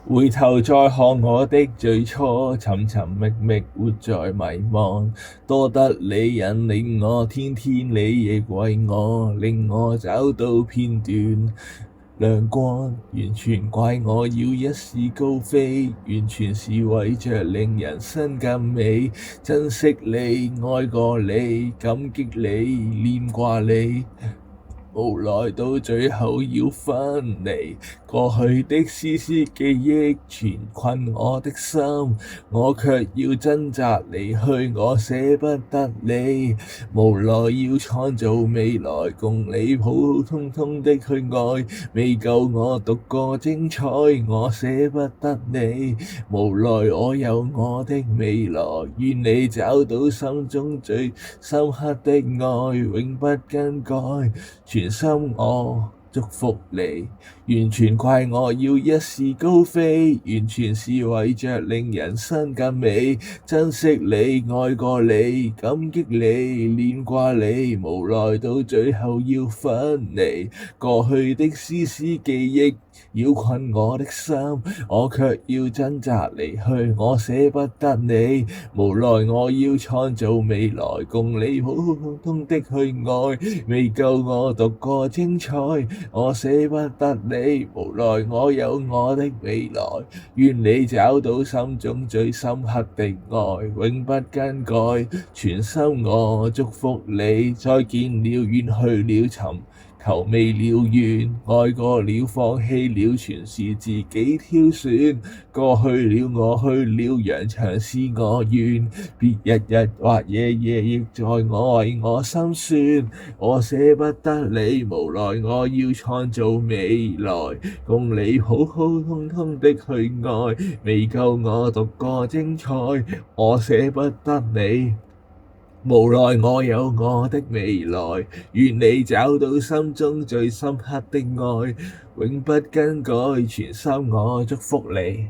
回頭再看我的最初，尋尋覓覓活在迷茫，多得你引領我，天天你亦為我，令我找到片段亮光，完全怪我要一試高飛，完全是為着令人生更美，珍惜你，愛過你，感激你，念掛你。無奈到最後要分離，過去的絲絲記憶纏困我的心，我卻要掙扎離去，我捨不得你，無奈要創造未來，共你普普通通的去愛，未夠我獨個精彩，我捨不得你，無奈我有我的未來，願你找到心中最深刻的愛，永不更改。全心我祝福你，完全怪我要一試高飛，完全是為着令人生更美，珍惜你，愛過你，感激你，念掛你，無奈到最後要分離，過去的絲絲記憶擾困我的心，我卻要掙扎離去，我捨不得你，無奈我要創造未來，共你普普通通的去愛，未夠我獨個精彩，我捨不得你，無奈我有我的未來，願你找到心中最深刻的愛，永不更改，全心我祝福你，再見了，遠去了尋求未了緣，愛過了放棄了，全是自己挑選，過去了我去了，揚長是我願，別日日或夜夜亦在我為我心酸，我捨不得你，無奈我要創造未來，共你普普通通的去愛，未夠我獨個精彩，我捨不得你，無奈我有我的未來，願你找到心中最深刻的愛，永不更改，全心我祝福你。